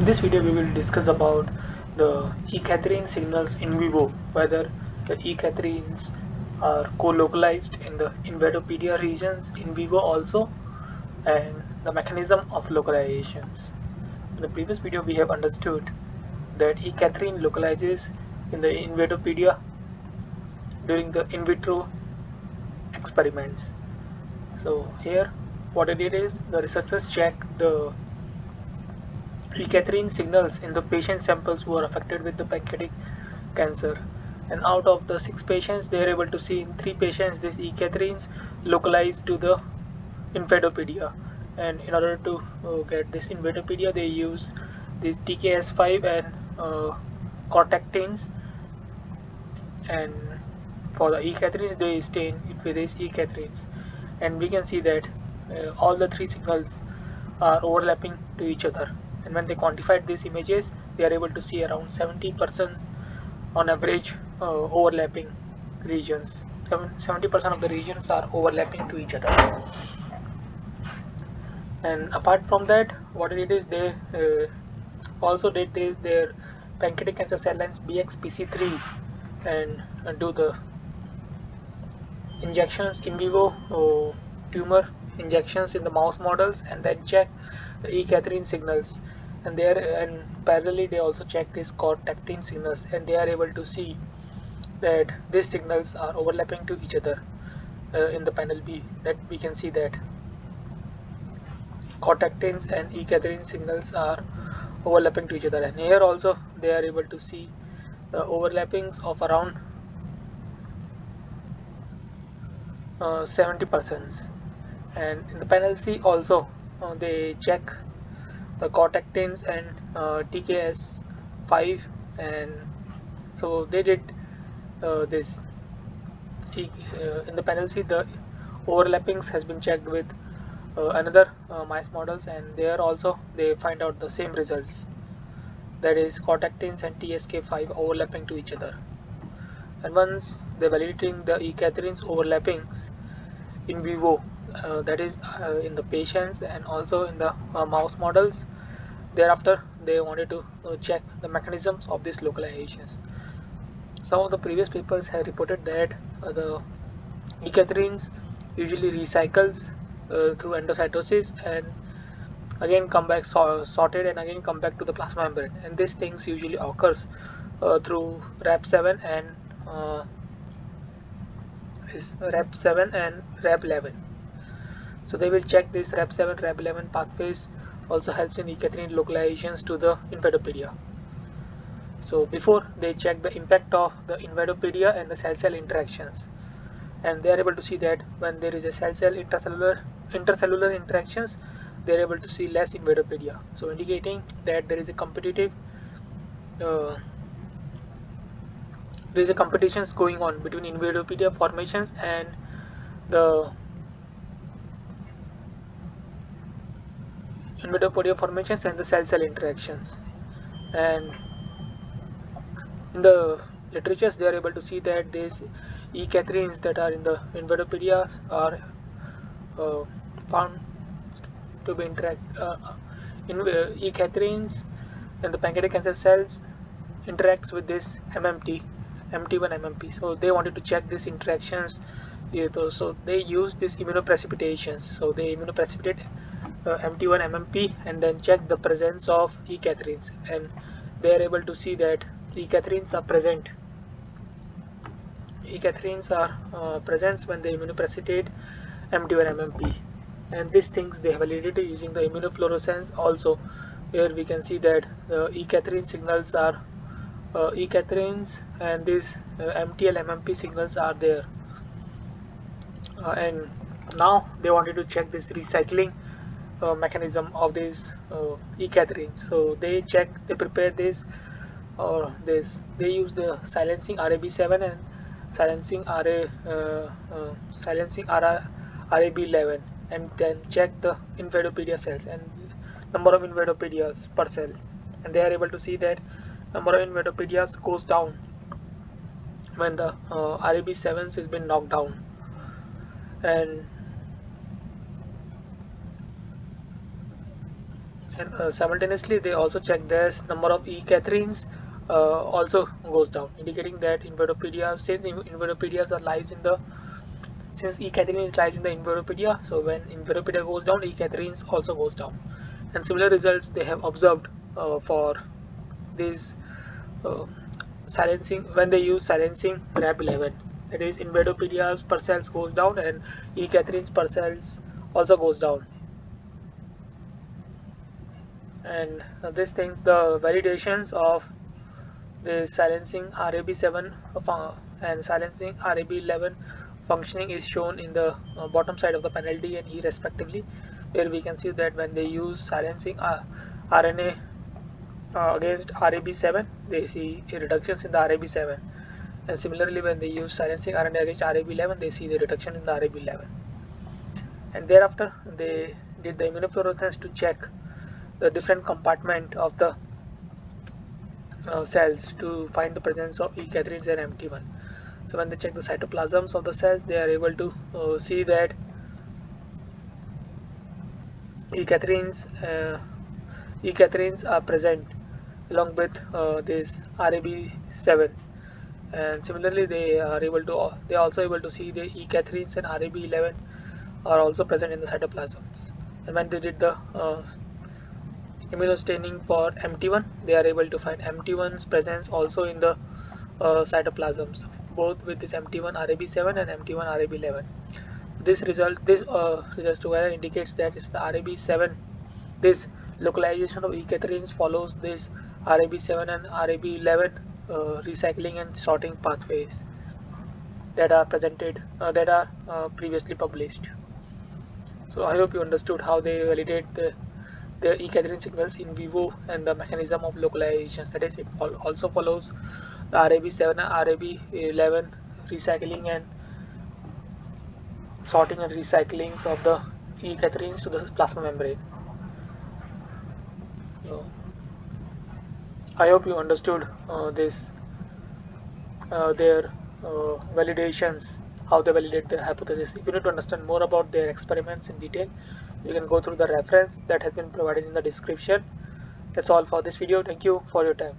this video we will discuss about the E-cadherin signals in vivo, whether the E-cadherins are co-localized in the Invadopodia regions in vivo also, and the mechanism of localizations. In the previous video we have understood that E-cadherin localizes in the Invadopodia during the in vitro experiments. So here what it is, the researchers check the E-cadherin signals in the patient samples who are affected with the pancreatic cancer, and out of the 6 patients they are able to see in 3 patients these E-cadherins localized to the Invadopodia. And in order to get this Invadopodia, they use these TKS5 and cortactins, and for the E-cadherins they stain it with these E-cadherins, and we can see that all the 3 signals are overlapping to each other. And when they quantified these images, they are able to see around 70% on average overlapping regions. 70% of the regions are overlapping to each other. And apart from that, what it is, they also did their pancreatic cancer cell lines BXPC3 and do the injections in vivo tumor injections in the mouse models, and then check the E-cadherin signals, and there and parallelly they also check these cortactin signals, and they are able to see that these signals are overlapping to each other. In the panel B, that we can see that cortactins and E-cadherin signals are overlapping to each other, and here also they are able to see the overlappings of around 70%. And in the panel C also they check the cortactins and TKS5, and so they did this in the panel C the overlappings has been checked with another mice models, and there also they find out the same results, that is cortactins and TSK5 overlapping to each other. And once they validating the E-cadherins overlappings in vivo, that is in the patients and also in the mouse models, thereafter they wanted to check the mechanisms of these localizations. Some of the previous papers have reported that the E-cadherins usually recycles through endocytosis and again come back sorted and again come back to the plasma membrane, and these things usually occurs through RAP7 and RAP7 and RAP11. So they will check this RAP7 RAP11 pathways also helps in E-cadherin localizations to the Invadopodia. So before they check the impact of the Invadopodia and the cell-cell interactions, and they are able to see that when there is a cell-cell intercellular interactions, they are able to see less Invadopodia, so indicating that there is a competitive competitions going on between Invadopodia formations and the cell-cell interactions. And in the literatures they are able to see that these E-cadherins that are in the Invadopodia are found to be E-cadherins and the pancreatic cancer cells interacts with this MMT, MT1 MMP. So they wanted to check these interactions. So they use these immunoprecipitations. So they immunoprecipitate MT1 MMP and then check the presence of E-cadherins, and they are able to see that E-cadherins are present. E-cadherins are present when they immunoprecipitate MT1 MMP, and these things they have validated using the immunofluorescence also. Here we can see that the E-cadherin signals are E-cadherins and these MTL MMP signals are there. And now they wanted to check this recycling mechanism of these E-cadherins. So they prepare this they use the silencing RAB7 and silencing RAB11, and then check the Invadopodia cells and number of Invadopedias per cell, and they are able to see that number of Invadopedias goes down when the RAB7 has been knocked down. And and simultaneously they also check this number of E-cadherins also goes down, indicating that Invadopodia, since Invadopedias are lies in the since E-cadherin is lies in the Invadopodia, so when Invadopodia goes down, E-cadherins also goes down. And similar results they have observed for these uh, silencing when they use silencing RAB11. That is, Invadopedia's per cells goes down and E-cadherins per cells also goes down. And these things, the validations of the silencing RAB7 and silencing RAB11 functioning is shown in the bottom side of the panel D and E respectively, where we can see that when they use silencing RNA against RAB7, they see reductions in the RAB7, and similarly when they use silencing RNA against RAB11, they see the reduction in the RAB11. And thereafter they did the immunofluorescence to check the different compartment of the cells to find the presence of E-cadherins and MT1. So when they check the cytoplasms of the cells, they are able to see that E-cadherins E-cadherins are present along with this RAB7, and similarly they are also able to see the E-cadherins and RAB11 are also present in the cytoplasms. And when they did the immunostaining for MT1, they are able to find MT1's presence also in the cytoplasms, both with this MT1 RAB7 and MT1 RAB11. This results together indicates that it's the RAB7. This localization of E-cadherins follows this RAB7 and RAB11 recycling and sorting pathways that are previously published. So I hope you understood how they validate the E-cadherin signals in vivo and the mechanism of localization. That is, it also follows the RAB7 and RAB11 recycling and sorting and recyclings of the E-cadherins to the plasma membrane. So I hope you understood their validations, how they validate their hypothesis. If you need to understand more about their experiments in detail, you can go through the reference that has been provided in the description. That's all for this video. Thank you for your time.